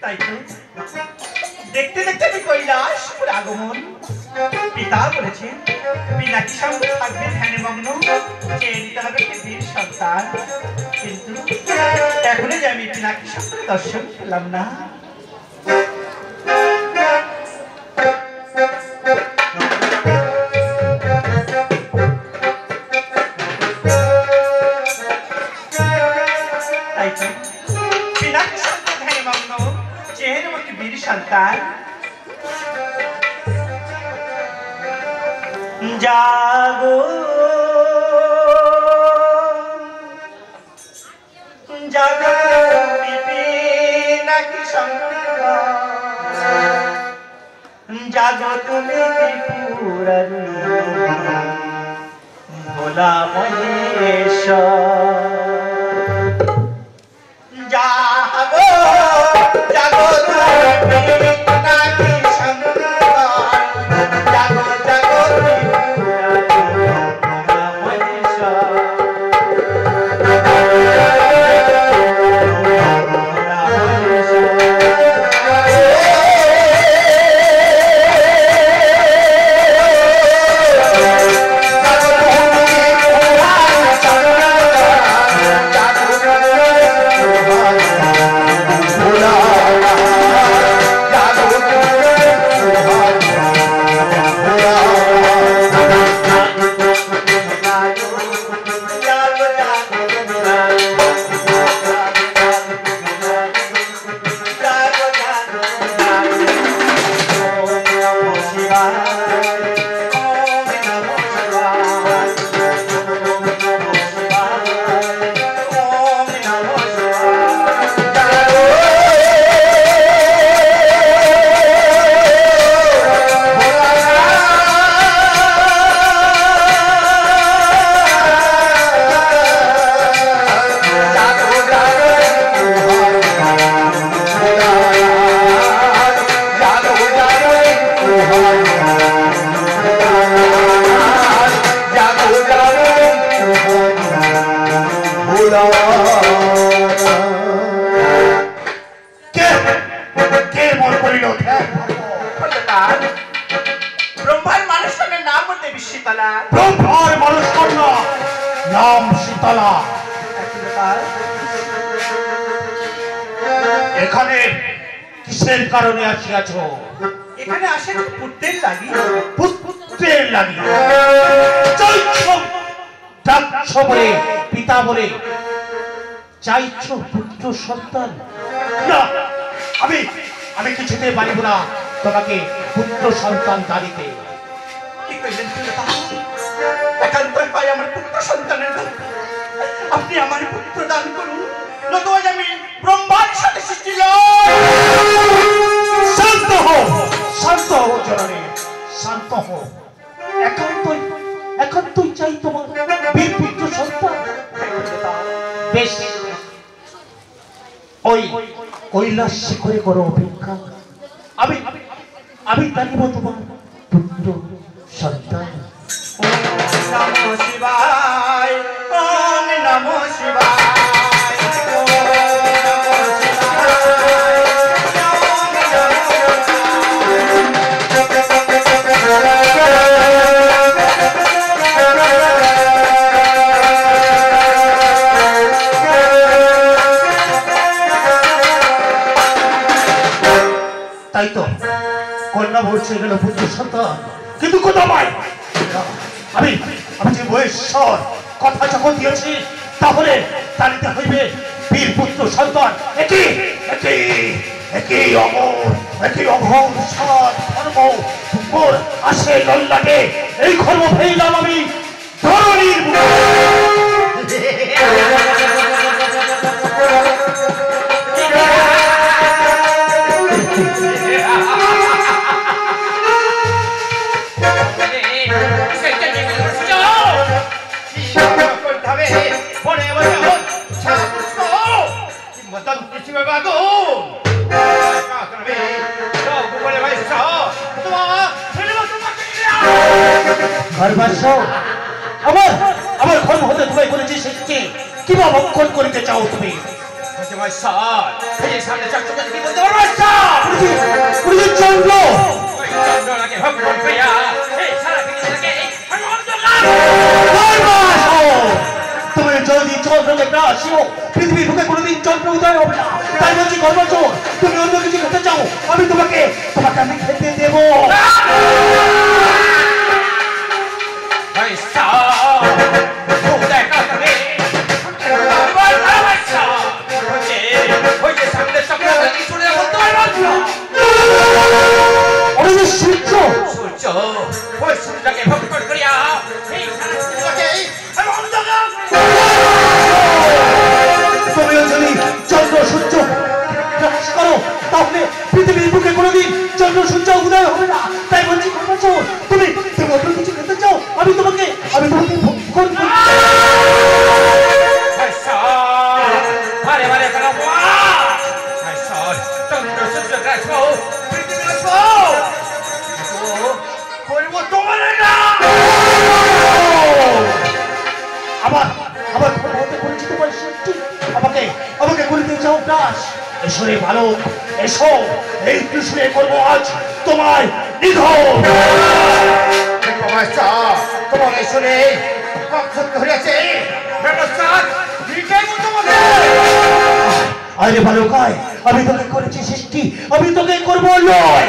তাই তো দেখতে দেখতে আমি কৈলাসপুর আগমন। পিতা বলেছেন পিনাকি সঙ্গে থাকবে ধ্যানে মগ্ন, চেয়ে নিতে হবে পৃথিবীর সন্তান। কিন্তু এখনো যে আমি পিনাকি সঙ্গে দর্শন পেলাম না। তাই তো পিনাকি সঙ্গে ধ্যানে মগ্ন, চেয়ে নেব পৃথিবীর সন্তান। জাগো জাগো পিনাকি শঙ্কর, জাগো তুমি ত্রিপুরারি ভোলা মহেশ্বর। জাগো জাগো পিনাকি শঙ্কর, জাগো জাগো ব্রহ্মার মানুষ নাম বলতে বিশ্বতলা। ব্রহ্মার মানুষ কন্যা নাম শীতলা। এখানে কিসের কারণে আসিয়াছ? এখানে আসে পুত্রের লাগি। পুত্রের লাগি ডাকছ বলে, পিতা বলে চাইছ পুত্র সন্তান? না, আমি কিছুতে পারিব না তোমাকে পুত্র সন্তান দাঁড়িতে। কি কইলেন একান্তই পাই আমার পুত্র সন্তানের দান। আপনি আমার পুত্র দান করুন, নতুবা আমি ব্রহ্মার সাথে সৃষ্টি লয়। শান্ত হও, শান্ত হও জননী, শান্ত হও। একান্তই চাই তোমার বীর পুত্র সন্তান। বেশ, ওই কৈলাস শিখরে করো অপেক্ষা। আমি জানিব তোমার পুত্র সন্তান। নমো শিবায়, ওম নমো শিবায়। তাই তো কন্যা বলছে গেল পুত্র সন্তান, কিন্তু কোথায়? আমি যে মহেশ্বর কথা যখন দিয়েছি, তাহলে তারিতে হইবে বীর পুত্র সন্তান। একই অমর সৎ ধর্ম উপর আসে লল্লাটে, এই কর্ম ফেইলাম আমি ধরণীর আমার ধর্ম হতে তোমায় করেছি শিখছে, কিভাবে ভক্ষণ করিতে চাও তুমি? বলছে মহেশ্বর এই সামনে চক্রকে কি বলতে পারবো উনি চন্দ্র চন্দ্রকে ভগবান ভাইয়া এই সারা পৃথিবীটাকে আমি অন্ধকার তুমি যদি চন্দ্রকে না আসিও পৃথিবীর বুকে কোনোদিন চন্দ্র উদয় হবে না তাই বলছি গর্বচোর তুমি অন্য কিছু খেতে চাও আমি তোমাকে আমি খেতে দেবো সূর্য সূর্য ওই সূর্যটাকে ভক্ষণ করিয়া এই সারা পৃথিবীটাকে আমি অন্ধকার তুমিও যদি চন্দ্র সূর্য প্রকাশ করো তাহলে পৃথিবীর বুকে কোনোদিন চন্দ্র সূর্য উদয় হবে না তাই বলছি গর্বচোর তুমি অন্য কিছু খেতে চাও আমি তোমাকে ভক্ষণ করব আরে আরে চন্দ্র সূর্য কাছো পৃথিবী কাছো করব তোমার না আবার পরিচিত পরিস্থিতি আমাকে বলতে চাও দাস এসো রে বালক এসো এই কৃষ্ণে করবো আজ তোমার নিধন তোমার শুনে হয়েছে ব্যবস্থা আরে বালকায় আমি তোকে করেছি সৃষ্টি আমি তোকে করবো লয়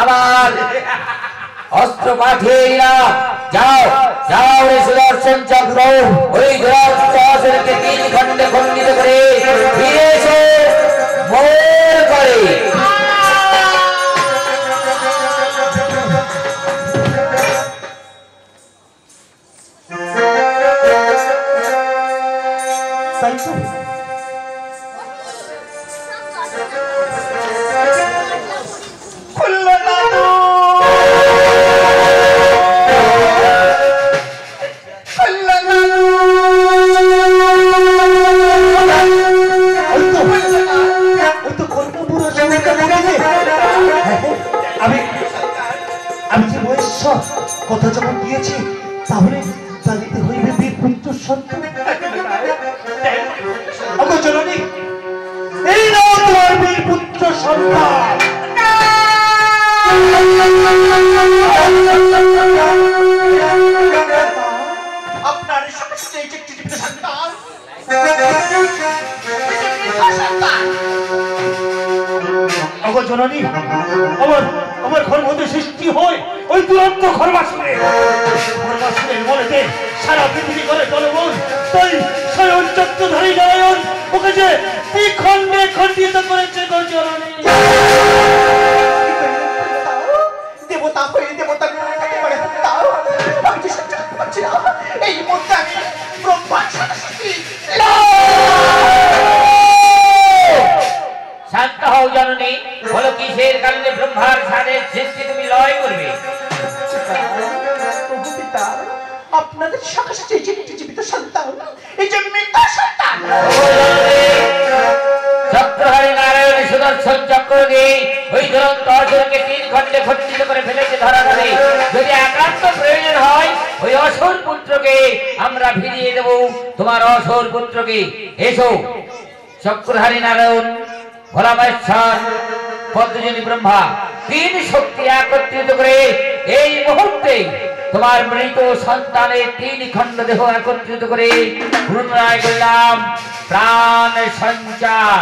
আবার অস্ত্র পাঠিয়ে দিলাম যাও যাও রে সুদর্শন চক্র ওই দুরাসুরকে 3 খণ্ডে খণ্ডিত করে ফিরে এসো মোর করে কথা যখন দিয়েছি তাহলে জানিতে হইবে বীর পুত্র সন্তান জননী এই নাও তোমার বীর পুত্র সন্তান আপনার সন্তান জননী আমার ঘর মধ্যে সৃষ্টি হয় ওই দুরন্ত ঘরবাসনের মনেতে সারা পৃথিবী করে জনগণ তাই স্বয়ং চক্রধারী নারায়ণ ওকে যে খণ্ডে খণ্ডিত করেছে গো জননী দেবতা হয়ে দেবতা এই মুহূর্তে আমি ব্রহ্মার শান্ত হও জননী বলো কিসের কারণে ব্রহ্মার সাদের সৃষ্টি তুমি লয় করবে আপনাদের সকাশে জীবিত সন্তান এই যে মৃত্যু সন্তান চক্রধারী নারায়ণ সুদর্শন চক্র দিয়ে ওই দুরন্ত অসুরকে 3 খণ্ডে খণ্ডিত করে ফেলেছে ধরা যাবে যদি একান্ত প্রয়োজন হয় ওই অসুর পুত্রকে আমরা ফিরিয়ে দেব তোমার অসুর পুত্রকে এসো চক্রধারী নারায়ণ ভোলা মহেশ্বর পদ্মজনী ব্রহ্মা 3 শক্তি একত্রিত করে এই মুহূর্তে তোমার মৃত সন্তানের 3 খণ্ড দেহ একত্রিত করে পুনরায় করলাম প্রাণ সঞ্চার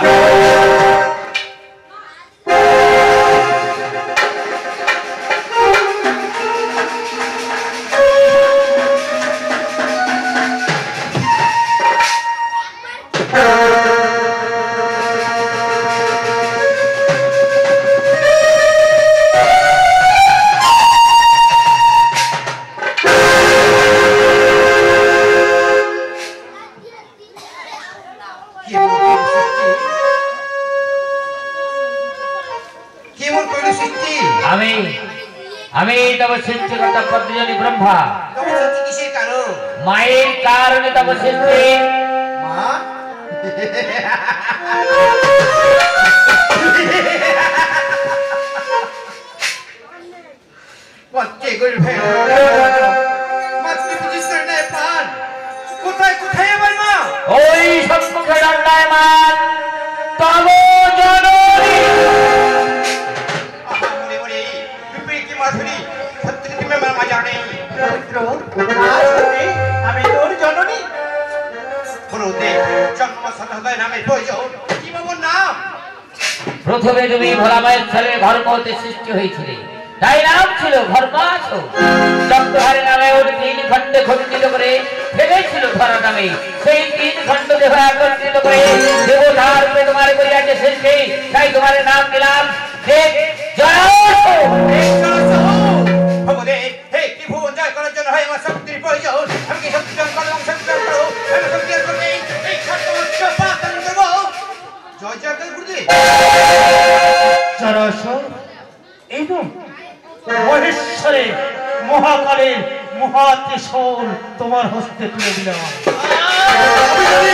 আমি তব সৃষ্টিকর্তা পদ্মজনী ব্রহ্মা। তবে সৃষ্টি কিসের কারণ? মায়ের কারণে তব সৃষ্টি। মা মাতৃ গর্ভে মাতৃ বুঝিস করে নেয় প্রাণ। কোথায় কোথায় আমার মা? ওই সম্মুখে দণ্ডায়মান তব জননী। আহা মরে মরে বিপরীত কি মাধুরী সত্যি কি আমার মা জানে? পবিত্র, আজ হতে আমি তোর জননী। গুরুদেব জন্ম সতহৃদয় নামে প্রয়োজন কি বাবুর নাম? প্রথমে তুমি ভোলা মায়ের ছেলের ধর্ম হতে সৃষ্টি হয়েছিলে, তাই নাম ছিল ধর্মাস। চক্রহারে নামে ওর 3 খণ্ডে খণ্ডিত করে ফেলেছিল ধরা নামে। সেই 3 খণ্ড দেহ একত্রিত করে দেবতার রূপে তোমার করিয়াছে সৃষ্টি, তাই তোমার নাম দিলাম দেব জয়াস। ভগদেব হে ত্রিভুবন জয় করার জন্য হয় আমার শক্তির প্রয়োজন। আমি কি শক্তি দান করবো? শক্তি দান করবো, আমি শক্তি দান করবো। এই সত্যমস্ত পাপ দান করবো। জয় জয় করে গুরুদেব। চরাচর এবং মহেশ্বরে মহাকালের মহাত্রিশূল তোমার হস্তে তুলে দিলাম। আমি জানি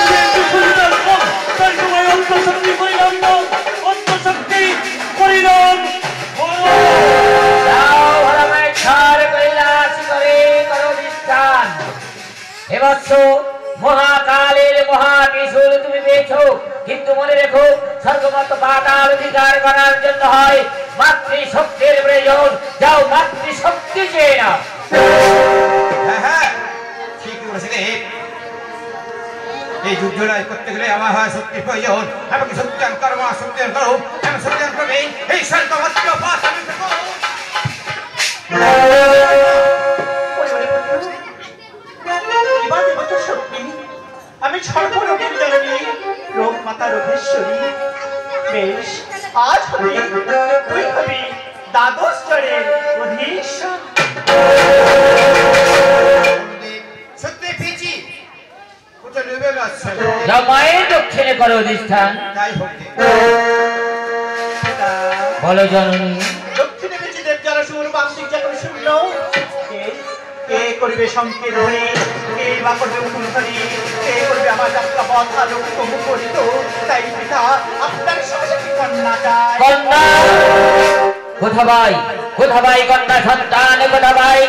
তুমি একটু সুন্দর কম, তাই তোমায় অন্তঃশক্তি করিলাম না, অন্তঃশক্তি করিলাম। যাও ভোলা মায়ের ছাড় কৈলাস করে করো বিস্তান। এবৎস মহাকালের মহাত্রিশূল তুমি পেয়েছো, কিন্তু মনে রেখো স্বর্গমত পাতাল অধিকার করার জন্য হয় মাতৃশক্তির প্রয়োজন। যাও মাতৃশক্তি চেয়ে নাও। হ্যাঁ হ্যাঁ ঠিক বলেছে দেব। এই যুদ্ধ লড়াই করতে গেলে আমার হয় শক্তির প্রয়োজন। আমাকে শক্তি দান করো, মা শক্তি দান করো, আমি শক্তি দান করবে। এই সত্যমস্ত পাপ আমি করবো। এবার দেব তোর শক্তি। আমি সর্বরোগের জননী, রোগ মাতা রোগেশ্বরী। বেশ, আজ হতে তুই হবি দ্বাদশ স্তরের অধীশ্বর। সত্যি পেয়েছি। কোথায় নেবে আচ্ছা যাও মায়ের দক্ষিণে করো অধিষ্ঠান। তাই হোক দেব। পিতা, বলো জননী। দক্ষিণে বেঁচে দেব জলসুর, বাম দিক যখন শূন্য। কে করবে সংকেত ধ্বনি, কে বা করবে উত্তরধ্বনি, কে করবে আমার যাত্রা পথ আলোকিত মুখরিত। তাই পিতা, আপনার সহযোগী কন্যা চাই। কন্যা কোথায় কন্যা সন্তান কোথায়?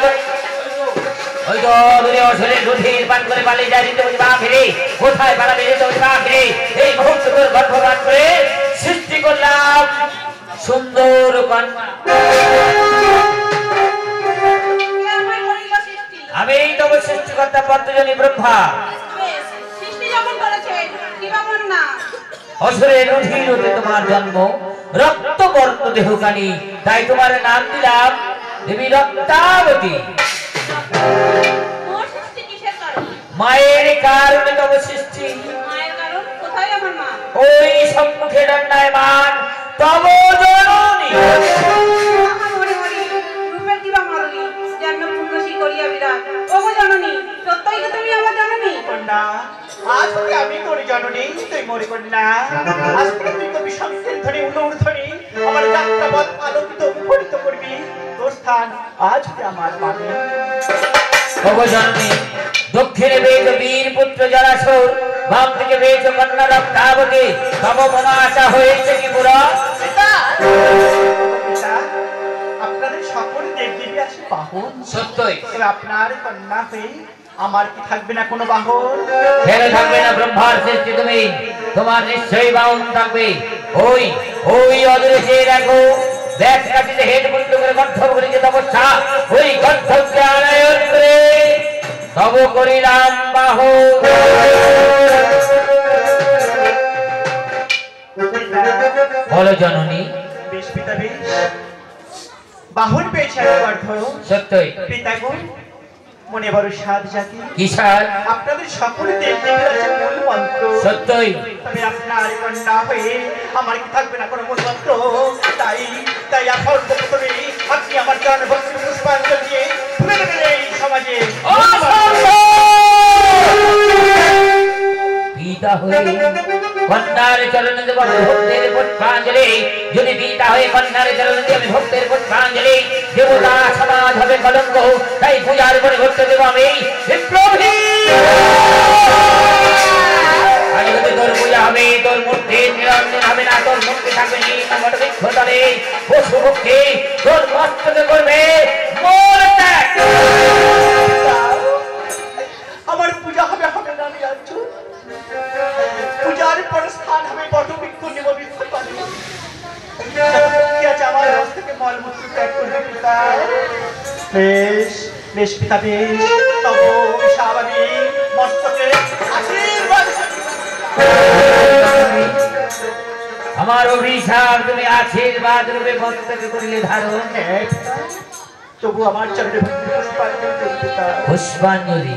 ওই তো দূরে অসরে দুধের পান করে পালিয়ে যায় দিতে বুঝবা ফিরে। কোথায় পালাবে যেতে বুঝবা ফিরে? এই মুহূর্ত তোর গর্ভপাত করে সৃষ্টি করলাম সুন্দর কন্যা। আমি তব সৃষ্টিকর্তা পদ্মজনী ব্রহ্মা। অসুরের রুধির হতে তোমার জন্ম, রক্তবর্ণ দেহকানি, তাই তোমার নাম দিলাম দেবী রক্তাবতী। মায়ের কারণে তব সৃষ্টি। ওই সম্মুখে দণ্ডায়মান তব জননী। কন্যা, আজ হতে আমি তোর জননী, তুই মোর কন্যা। আজ থেকে তুই কবি সংকেত ধ্বনি, ঊর্ধ্বনি, আমার যাত্রা পথ আলোকিত মুখরিত করবি। তোর স্থান আজ হতে আমার পাবে। তব জননী দক্ষিণে পেয়েছ বীর পুত্র জরাসুর, বাম দিকে পেয়েছ কন্যা রক্তাবতী। তব মনে আশা হয়েছে কি পুরা? পিতা, আপনাদের সকল দেবদেবী আছে বাহন। সত্যই তবে আপনার কন্যা হয়ে আমার কি থাকবে না কোনো বাহন? ফেলে থাকবে না ব্রহ্মার সৃষ্টি তুমি, তোমার নিশ্চয়ই বাহন থাকবে। ওই ওই অদূরে চেয়ে দেখো, ব্যাস কাটিতে হেড বন্ধ করে গর্ধব করে যে তপস্যা, ওই গর্ধবকে আনায়ন করে তব করিলাম বাহন। বলো জননী। বেশ পিতা, বেশ বাহন পেয়েছে আমি গর্ধ। সত্যই পিতাগণ, মনে বড় সাধ জাতি। কি সার? আপনাদের সকল দেবদেবীর আছে মূল মন্ত্র। সত্যই তবে আপনার কন্যা হয়ে আমার কি থাকবে না কোনো মূল মন্ত্র? তাই তাই এখন প্রথমে আপনি আমার চরণ ভক্তি পুষ্পাঞ্জলি দিয়ে তুলে দেবেন এই সমাজে। পিতা হয়ে কন্যার চরণে দেব আমি ভক্তের পুষ্পাঞ্জলি যদি পিতা হয়ে কন্যার চরণে দিয়ে আমি ভক্তের পুষ্পাঞ্জলি দেবতা সমাজ হবে কলঙ্ক তাই পূজার উপরে ঘটতে দেব আমি বিপ্লবী আজ যদি তোর পূজা হবে তোর মূর্তি নিরঞ্জন হবে না তোর মূর্তি থাকবে বৃক্ষতলে পশু পক্ষী তোর মস্তকে করবে মোর ত্যাগ। আমার পূজা হবে হবে না আমি অর্জুন পূজার পর স্থান হবে বটবৃক্ষ নেব বৃক্ষতলে কি আছে আমার রস থেকে মলমূত্র ত্যাগ করবে পিতা বেশ বেশ পিতা বেশ তব স্বাভাবী মস্তকে আশীর্বাদ আমার অভিশাপ তুমি আশীর্বাদ রূপে মস্তকে করিলে ধারণ তবু আমার চরণে পুষ্পাঞ্জলি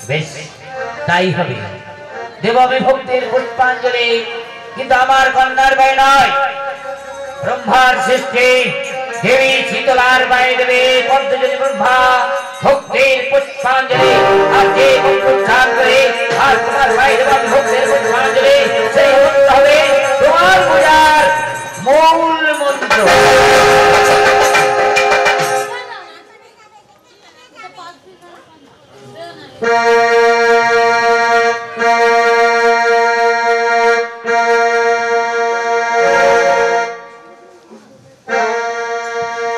বেশ তাই হবে দেব আমি ভক্তির পুষ্পাঞ্জলি কিন্তু আমার কন্যার ব্যয় নয় ব্রহ্মার সৃষ্টি দেবী শীতলার ব্যয় দেবে পদ্মজনী ব্রহ্মা ভক্তির পুষ্পাঞ্জলি আর যে উচ্চারণ করে আর তোমার ব্যয় দেব আমি ভক্তির পুষ্পাঞ্জলি সেই মন্ত্র হবে তোমার পূজার মূল মন্ত্র।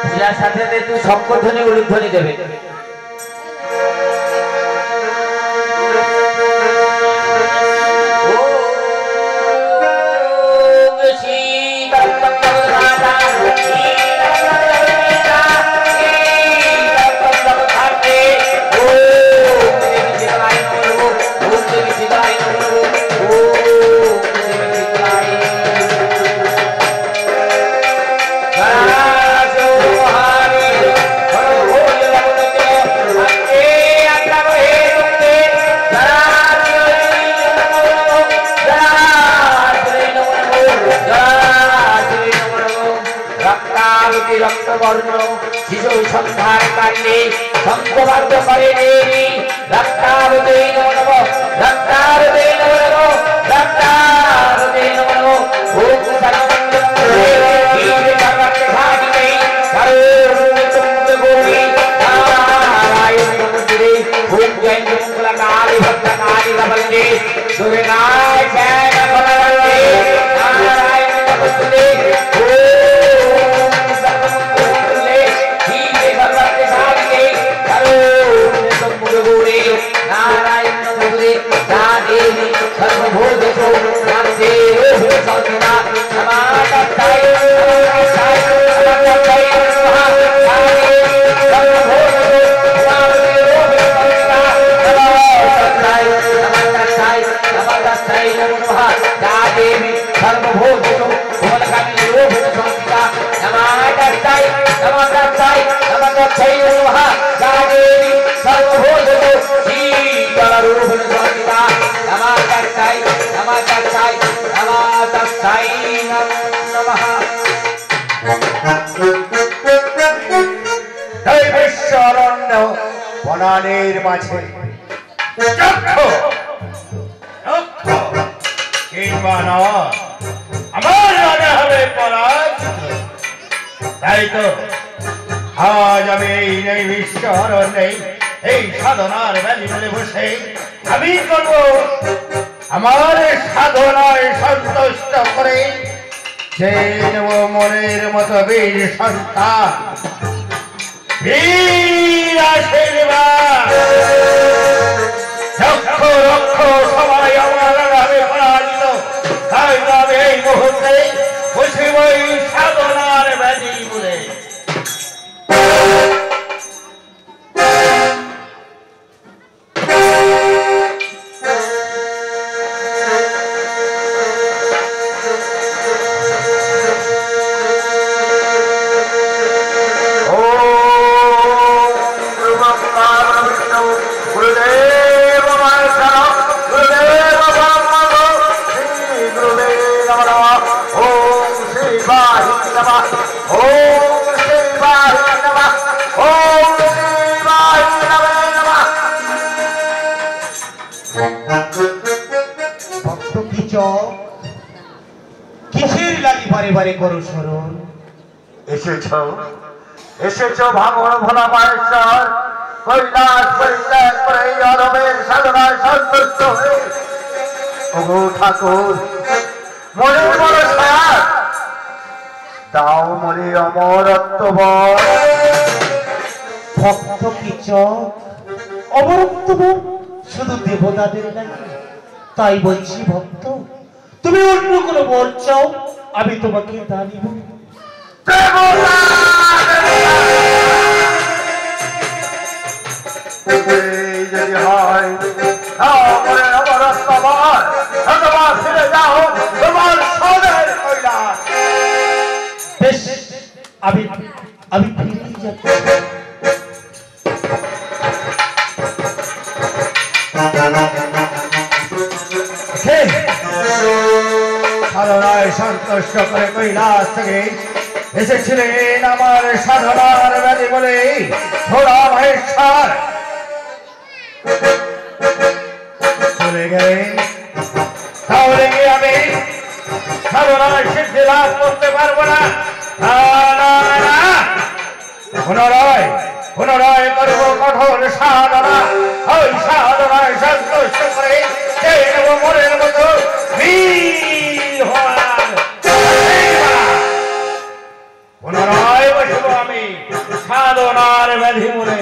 পূজার সাথে সাথে তুই শঙ্করধ্বনি উলুধ্বনি দেবে রক্তবর্ণ শিশু সংহার কাণ্ডে সংঘবদ্ধ করে দেবী রক্তাবতী নমো নমো রক্তাবতী নমো নমো রক্তাবতী নমো নমো ওম কালী ভক্ত কালী ভবন্দে দুর্গায় জ্ঞান ফলবন্দে নারায়ণ নমস্তে नारायण नमोरे दादेवी सर्वभूतेषु नामदेवो भूतसंहिता नमामस्ताय नमस्ताय नमस्ताय नमः दादेवी सर्वभूतेषु नामदेवो भूतसंहिता नमस्ताय नमस्ताय नमस्ताय नमः दादेवी सर्वभूतेषु भूतकामिनो भूतसंहिता नमामस्ताय नमस्ताय नमस्ताय नमः दादेवी सर्वभूतेषु বনানের মাঝে আমার রাজা হবে পরাজিত তাই তো আজ আমি এই নেই ঈশ্বর নেই এই সাধনার ব্যালি বলে বসে আমি করব আমার সাধনায় সন্তুষ্ট করে যে নেব মনের মতো বীর সন্তান বীর আশীর্বাদ রক্ষ রক্ষ সবাই আমার নামে পরাজিত তাই আমি এই মুহূর্তে বসিব এই সাধনার ব্যালি বলে বারে করো স্মরণ। এসেছ ভাঙন ভোলা মায়েশ্বর কৈলাস পরিত্যাগ করে এই অরবের সাধনায় সন্তুষ্ট হয়ে ওগো ঠাকুর মনে মনে ছায়া দাও মনে অমরত্ব বল। ভক্ত কিচক অমরত্ব বল শুধু দেবতাদের নাকি? তাই বলছি ভক্ত, তুমি অন্য কোনো বল চাও, আমি তোমাকে তা দিব। যদি হয় অমরত্ব বল অথবা ফিরে যাও তোমার সদের কৈলাস। বেশ, আমি ফিরে যাচ্ছি। সাধনায় সন্তুষ্ট করে কৈলাস থেকে এসেছিলেন আমার সাধনার ব্যাধি বলে ভোলা মহেশ্বর চলে গেলেন। তাহলে কি আমি সাধনায় সিদ্ধি লাভ করতে পারবো না? পুনরায় করব কঠোর সাধনা। ওই সাধনায় সন্তুষ্ট করে মনের মতো পুনরায় বসব আমি সাধনার ব্যাধি মনে।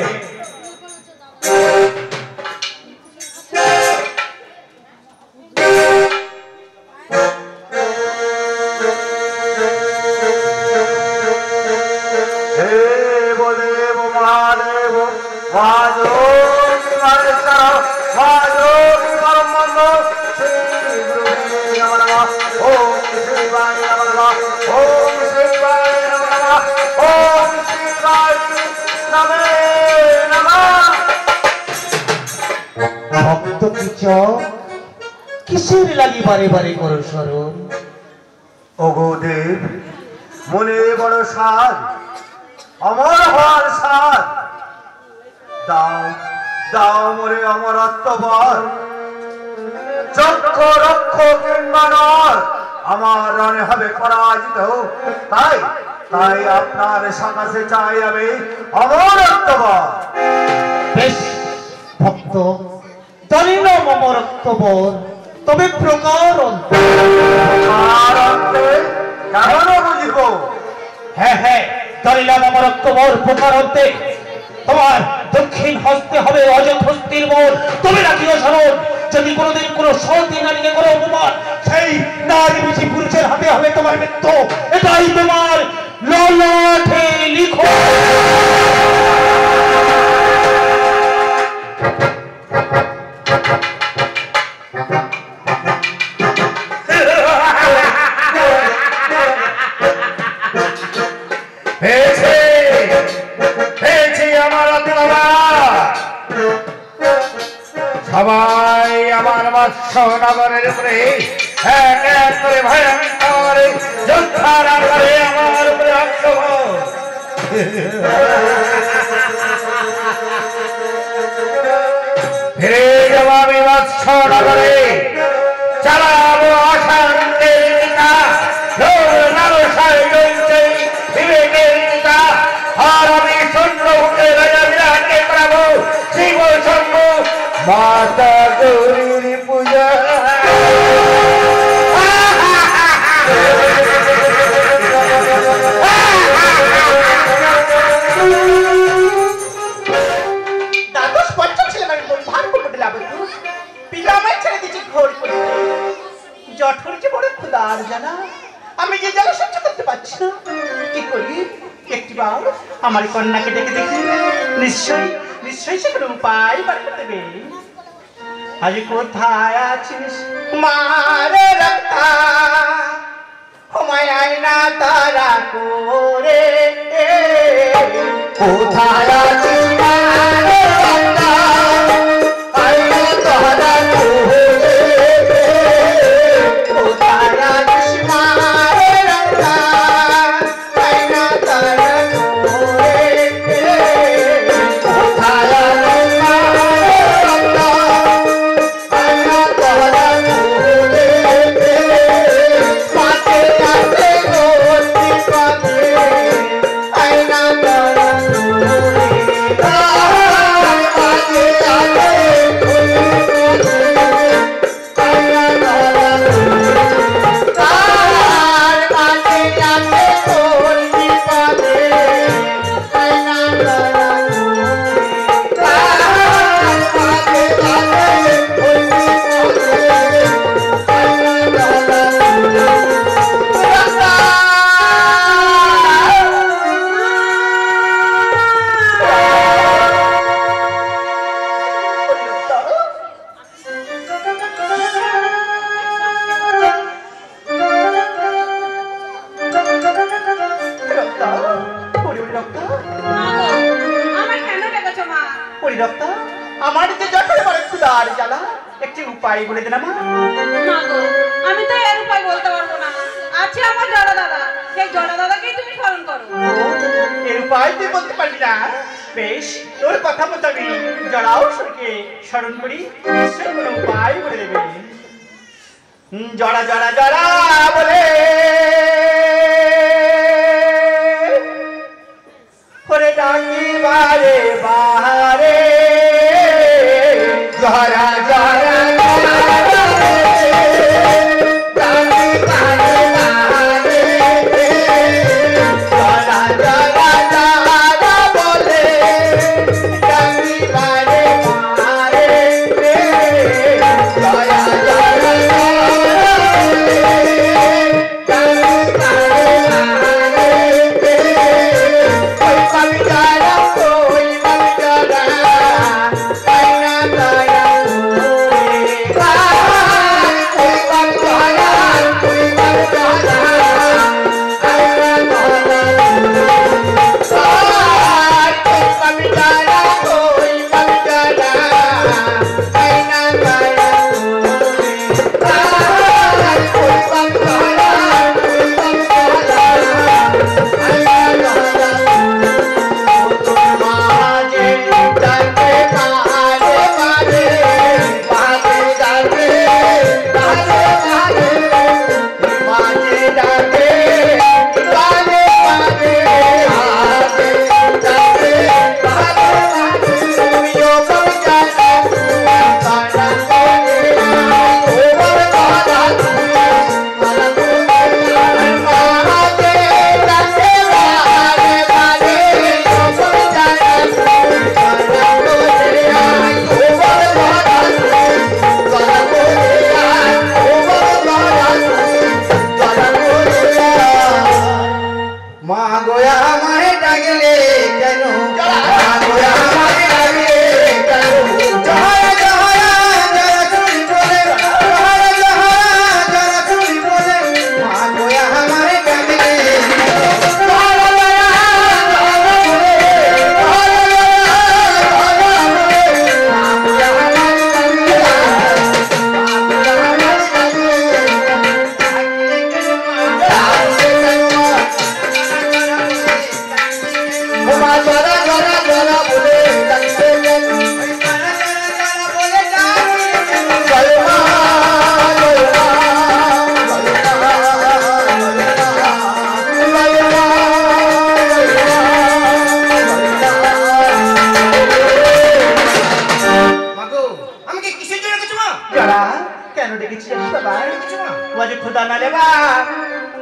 ভক্ত কিচক কিসের লাগি বারে বারে করো স্মরণ? ওগো দেব মনে বড় সাধ অমর হওয়ার সাধ দাও দাও মরে অমরত্ব বল। চক্ষ রক্ষ কিংবা নর আমার রণে হবে পরাজিত। তাই তাই আপনার সকাশে চাই আমি অমরত্ব বল। বেশ ভক্ত, দলিল অমরত্ব বল, তবে প্রকার আর অন্তে কেমন বুঝিব? হ্যাঁ, দলিল অমরত্ব বল প্রকার অন্তে তোমার দক্ষিণ হস্তে হবে অযোধ হস্তির বল। তবে রাখিও স্মরণ, যদি কোনোদিন কোনো সতী নারীকে কোনো অপমান, সেই নারী বেশি পুরুষের হাতে হবে তোমার মৃত্যু। এটাই তোমার ললাটে লিখো। সবাই আমার মৎস্য নগরের উপরে এক এক করে ভয়ঙ্কর যোদ্ধার আকারে আমার উপরে আক্রমণ। ফিরে যাব আমি মৎস্য নগরে, চালাবো অশান্তির টিকা, নারসায় জ্বলছে বিবেকের টিকা। আর আমি শূন্য মুখে রাজা বিরাটকে করাবো শিব শম্ভ মাতা গৌরীর পূজা। দ্বাদশ পঞ্চম ছিলাম আমি ভার করবো লাভ পিলামায় ছেড়ে দিয়েছি ঘোর করে জঠর যে বড় ক্ষুদার জানা। আমি যে জ্বালা সহ্য করতে পারছি না, কি করি? একটিবার আমার কন্যাকে ডেকে দেখি, নিশ্চয়ই সে কোনো উপায় বার করে দেবে। আজ কোথায় আছিস মারে রক্তা, হুমায় না তারা করে। কোথায় আছিস মারে রক্তা, আইনা তারা করে। কোথায় আছিস মারে রক্তা, আইনা তারা করে। কোথায় আছিস মারে রক্তা, আইনা তারা করে। পাতে আছে গো বিরক্ত, আমার যে জটরে বড় ক্ষুধার জ্বালা, একটি উপায় বলে দে না মা। না গো, আমি তো এর উপায় বলতে পারবো না। আছে আমার জড়া দাদা, সেই জড়া দাদাকেই তুমি স্মরণ করো। এর উপায় তুই বলতে পারবি না? বেশ, তোর কথা মতো আমি জড়াও সরকে স্মরণ করি, নিশ্চয়ই কোনো উপায় বলে দেবে। জড়া জড়া জড়া বলে করে ডাকি বারে বারে, জড়া জড়া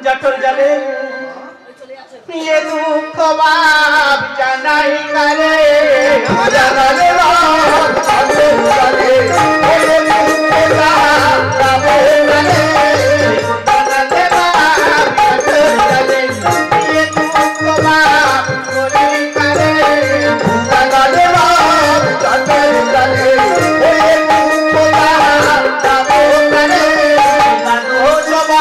জটল জলে ये दुख बाप জানাই করে জানালে বাপ জানালে করে ওরে দুঃখ বাপ যাবে জানে জানালে বাপ জানালে ये दुख बाप করে করে জানালে বাপ জানালে জানে ওরে দুঃখ বাপ যাবে জানে জানো জবা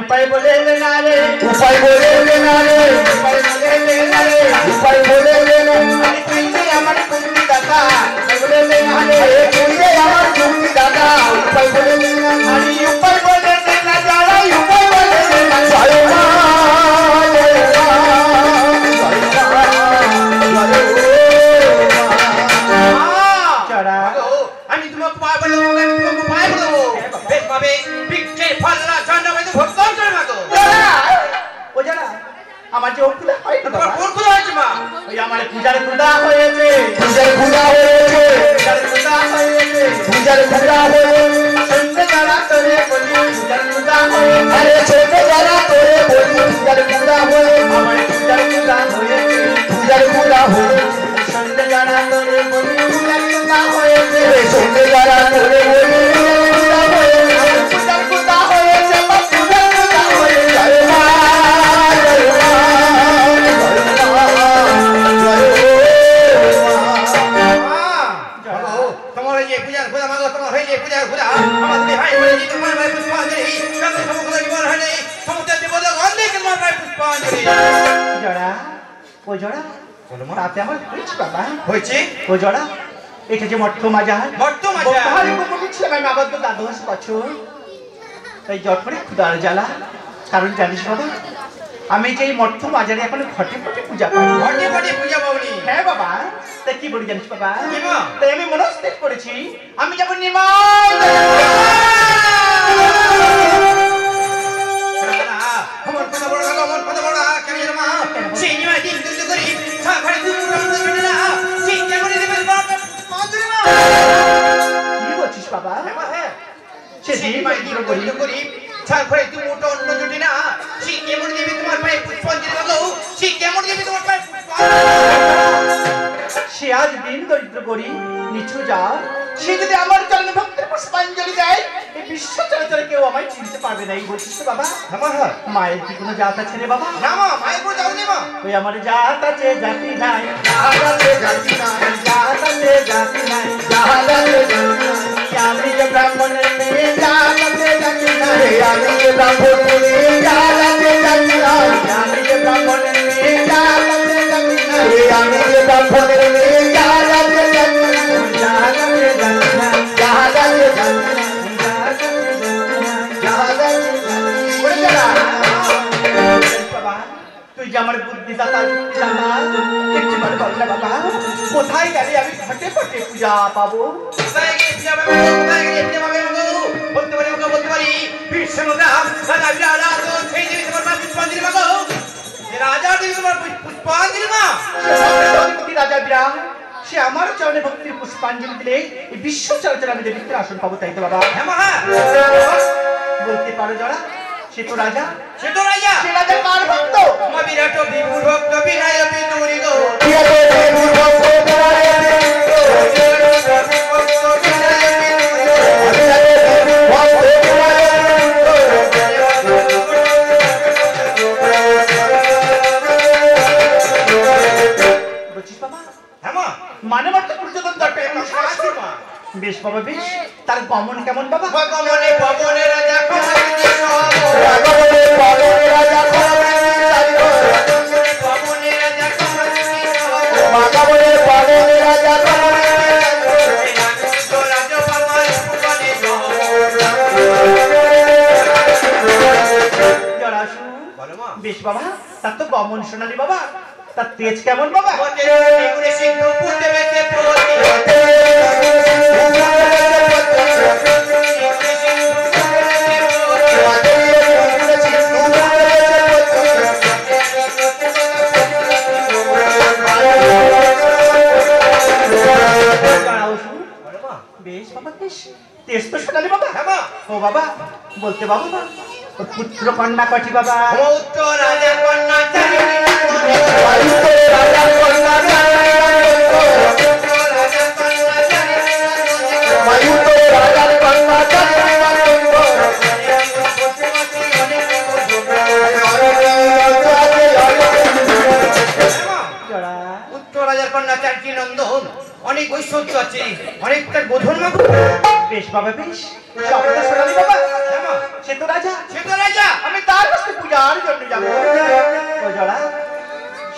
उपाय बोले लेना रे उपाय बोले लेना रे उपाय बोले लेना रे उपाय बोले लेना अरे तुझे हमारे कुंडी दादा बोले लेना रे तुझे हमारे कुंडी दादा उपाय बोले लेना अरे उपाय बोले लेना जाड़ा उपाय बोले लेना जाड़ा जाड़ा আমি তোমাকে পায় বলে আমি তোমাকে পায় বলবো বেশ ভাবে পিকচে ফাল্লা জানা বাইতে ভক্তর করে মাগো ও জানা আমার যে ওকুলা হয় না তোমার কোন কোন হয়েছে মা ওই আমার পূজার খুদা হয়েছে পূজার খুদা হয়েছে পূজার খুদা হয়েছে পূজার খুদা হয়েছে সন্ধ্যে যারা তোরে বলি পূজার খুদা হয়েছে আরে ছোট যারা তোরে বলি পূজার খুদা হয়েছে আমার পূজার খুদা হয়েছে পূজার খুদা হয়েছে সন্ধ্যে যারা তোরে বলি পূজার খুদা হয়েছে সন্ধ্যে যারা তোরে বলি পূজার খুদা হয়েছে পূজার খুদা হয়েছে ও জড়া বলো মা। তাতে আমার হয়েছে বাবা। হয়েছে ও জড়া এটা যে মট্ট মাজার মট্ট মাজার। ভারী উপকূল ছিলাম আমি আবদ্ধ 10 বছর। তাই জট করে ক্ষুধার জ্বালা। কারণ জানিস বাবা আমি যে এই মট্ট মাজারে এখন ঘটে ঘটে পূজা করি। ঘটে ঘটে পূজা পাবনি। হ্যাঁ বাবা তাই কি বলি জানিস বাবা কি মা? তাই আমি মনস্থির করেছি আমি যাবো নিমাই। আমার কথা বড় না, আমার কথা বড় না, কেন জানো মা? সেই নিমাই দিন যুদ্ধ করি, ঘরে তুমি রন্ধন করে না, সেই কেমনই দেবে বাপ, মাধুরী মা। কি বলছিস বাবা? হ্যাঁ মা, হ্যাঁ। সেই সেই নিমাই দিন যুদ্ধ করি, ঘরে তুমি উঠো অন্য জুটি না, সেই কেমনই দেবে তোমার পায়ে পুষ্পাঞ্জলি বাবু, সেই কেমনই দেবে তোমার পায়ে সে আজ দিন দরিদ্র করি নিচু যা সে যদি আমার চরণ ভক্তের পুষ্পাঞ্জলি দেয় এই বিশ্ব চরাচরে কেউ আমায় চিনতে পারবে না। এই বলছিস তো বাবা? হ্যাঁ মা, হ্যাঁ। মায়ের কি কোনো জাত আছে রে বাবা? না মা, মায়ের পর যাও নি মা। ওই আমার জাত আছে জাতি নাই, জাত আছে জাতি নাই, জাত আছে জাতি নাই, জাত আছে জাতি নাই। আমি যে ব্রাহ্মণের মেয়ে জাত আছে জাতি নাই, আমি যে ব্রাহ্মণের মেয়ে জাত আছে জাতি নাই, আমি যে ব্রাহ্মণের মেয়ে জাত আছে জাতি নাই, আমি যে ব্রাহ্মণের মেয়ে জাত আছে জাতি নাই, জাত আছে জাতি নাই, জাত আছে জাতি নাই, জাত আছে জাতি নাই। বাবা তুই যে আমার বুদ্ধিদাতা যুক্তিদাতা একটু বল না বাবা কোথায় গেলে আমি ঘটে ঘটে পূজা পাবো? কোথায় গিয়ে পূজা পাবে, কোথায় গিয়ে পূজা পাবে বাবু? বলতে পারি ওকে বলতে পারি বিষ্ণুদা রাজা বিরাজা তো সেই দেবী তোমার পায়ে পুষ্পাঞ্জলি বাবু, এই রাজা দেবী তোমার পুষ্পাঞ্জলি মা। রাজা বিরাম সে আমার চরণে ভক্তির পুষ্পাঞ্জলি দিলে এই বিশ্ব চরাচর আমি দেবীর আসন পাবো তাই তো বাবা? হ্যাঁ মা, হ্যাঁ। বলতে পারো যারা সে তো রাজা, সে তো রাজা, সে রাজা কার ভক্ত? মা বিরাট বিভুর ভক্ত বিনয় বিদুরি গো। বলছিস বাবা হ্যাঁ মা, মানে মাত্র দুর্যোধন দরকার আছে মা। বেশ বাবা বেশ তার গমন কেমন বাবা? ভগবানে ভবনে রাজা ক্ষমাতে সব, ভগবানে ভবনে রাজা ক্ষমাতে ভবনে রাজা ক্ষমাতে সব, ভগবানে ভবনে রাজা ক্ষমাতে তো রাজা বাবার ভুবনে সব। জরাসু বলো মা। বেশ বাবা তার তো গমন শোনালি বাবা তার তেজ কেমন বাবা? ওতে গুণে সিন্ধু পুতে বেতে পতি, জরাসু বলো মা। বেশ বাবা বেশ তেজ তো শোনালি বাবা? হ্যাঁ মা। ও বাবা বলতে বাবা না ওর পুত্র কন্যা কটি বাবা? মৌত্র রাজা কন্যা চারিণী নন্দনে, রাজা কন্যা রাজা কন্যা চারিণী নন্দনে, রাজার কন্যা জরা পুত্র রাজার কন্যা চারটি নন্দন, অনেক ঐশ্বর্য আছে, অনেক তার বোধন মা। বেশ বাবা বেশ শব্দ শোনালি বাবা? হ্যাঁ মা, সে তো রাজা সে তো রাজা। আমি তার কাছে পূজার জন্য যাবো। ও জরা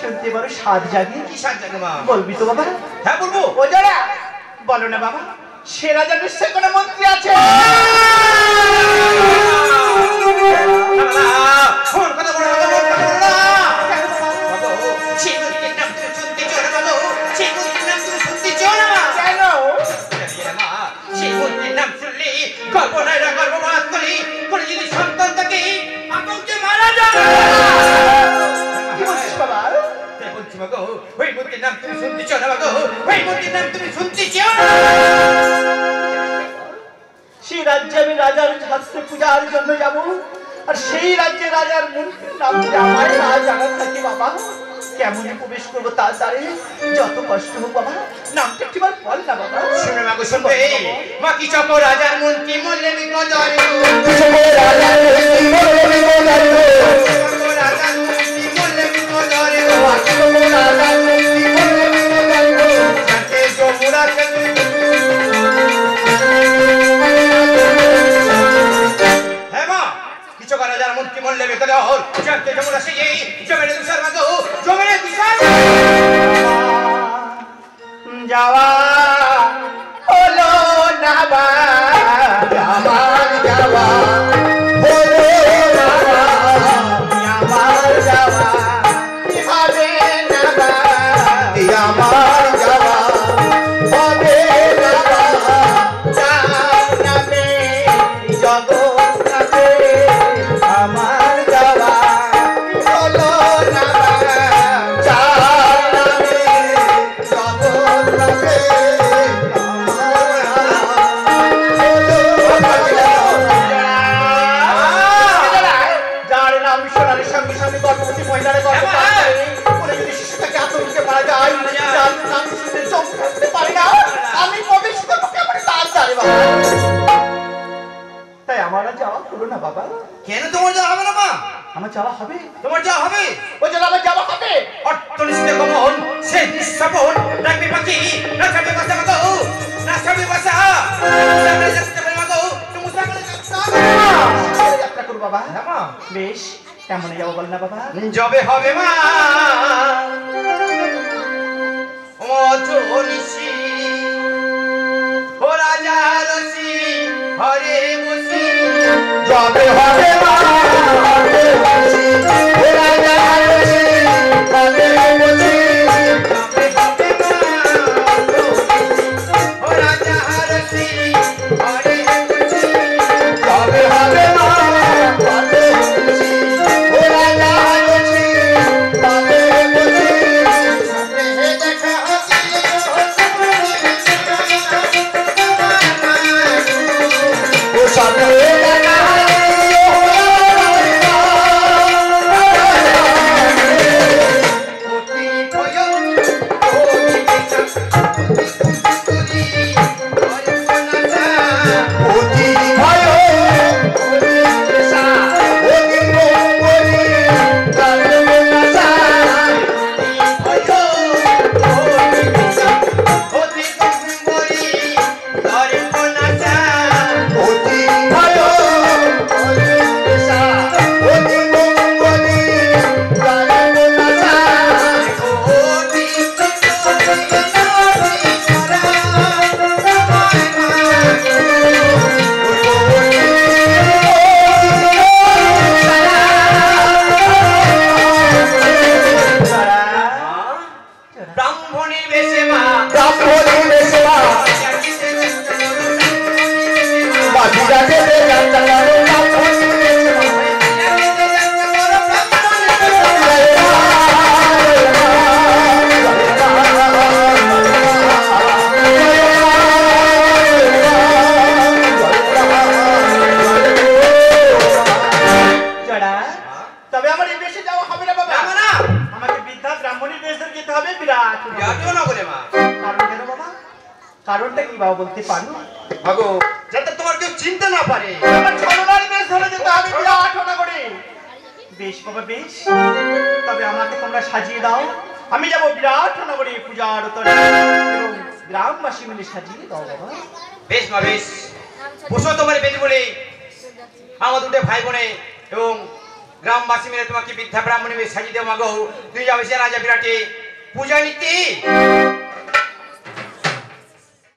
শুনতে বড় স্বাদ জাগে কি সাহায্য মা? বলবি তো বাবা? হ্যাঁ বলবো। ও জরা বলো না বাবা সে রাজা নিশ্চয় কোনো মন্ত্রী আছে? আমার কথা বলো না, আমার কথা বলো না। বাবু, সেই মন্ত্রীর নাম তুমি শুনতে চাও না বাবু? সেই মন্ত্রীর নাম তুমি শুনতে চাও না মা? কেন? মা, সেই মন্ত্রীর নাম শুনলে কল্পনায় না গর্ভপাত করি করে যদি সন্তান থাকে আপনকে মারা যায়। কি বলছিস বাবা? তাই বলছি বাবু, ওই মন্ত্রীর নাম তুমি শুনতে চাও না বাবু? ওই মন্ত্রীর নাম তুমি শুনতে চাও না? সেই রাজ্যে আমি রাজার হাতে পূজার জন্য যাব আর সেই রাজ্যে রাজার মন্ত্রীর নাম যদি আমার না জানা থাকে বাবা কেমন প্রবেশ করবো তার দ্বারে? যত কষ্ট হোক বাবা নামটা একটিবার বল না বাবা। শুনে মাগো শুনবে মা কি চপ রাজার মন্ত্রী মল্লে বিপদরে, রাজার মন্ত্রী মল্লে বিপদরে, রাজার মন্ত্রী মল্লে বিপদরে, রাজার মন্ত্রী মল্লে বিপদরে, যাতে যমুনা হ্যাঁ মা কিছু রাজার মন্ত্রী মল্লে বিপদরে, যাতে যমুনা সেই জমিনে দুসার মাগো জমিনে দুসার আমার যাওয়া হবে যাওয়া যার নামে জগন্নাথে আমার যাওয়া হলো না যার নামে জগন্নাথে যার নাম শোনার সঙ্গে সঙ্গে গর্ভবতী মহিলার গর্ভপাত করে যদি শিশুটাকে আতঙ্কে মারা যায় যার নাম শুনতে চোখ ফেলতে পারি না আমি ভবিষ্যতে পক্ষে আমার লাল জানি বাবা তাই আমার আর যাওয়া হলো না বাবা কেন তোমার যাওয়া হবে না মা? আমার যাওয়া হবে তোমার যাওয়া হবে? ও যেন আমার যাওয়া হবে অর্থনিষ্ঠ গমন সে নিঃস্বপন রাখবি বাকি না খাবে বাসা মাগো না খাবে বাসা মুসাফির যাচ্ছে পারে মাগো তুমি মুসাফির যাত্রা করবো বাবা মা বেশ কেমন যাবো বল না বাবা যবে হবে মা মধুনিশি ও রাজা রসি হরে বসি যাবে হবে মা হবে বসি ও রাজা রসি হবে বসি ও রাজা রসি হরে বসি যাবে হবে মা হবে বসি ও রাজা রসি হবে বসি দেখা ও সাথে দেখা অতি ভয় অতি পেশা অতি মঙ্গলি কালনাসা অতি ভয় অতি পেশা অতি মঙ্গলি কালনাসা ব্রাহ্মণের বেশে মা ব্রাহ্মণী বেশবা বাজিরা দেবে জানতালার ব্রাহ্মণী যারা তবে আমার এই দেশে যাওয়া হবে না বাবা যাবো না? আমাকে বৃদ্ধা ব্রাহ্মণীর বেশ ধরে যেতে হবে বিরাট যাবেও না বলে মা কারণ কেন বাবা কারণটা কি বাবা বলতে পারো ভাগো যাতে তোমার কেউ চিনতে না পারে আমার ছলনার বেশ ধরে যেতে হবে বিরাট না করে বেশ বাবা বেশ তবে আমাকে তোমরা সাজিয়ে দাও আমি যাবো বিরাট নগরে পূজার উত্তরে এবং গ্রামবাসী মিলে সাজিয়ে দাও বাবা বেশ মা বেশ বসো তোমার বেদি বলে আমার দুটো ভাই বোনে এবং গ্রামবাসী মিলে তোমাকে বিদ্যা ব্রাহ্মণী বেশ সাজিয়ে দেওয়া মাগো তুই যাবে সে রাজা বিরাটে পূজা নিতে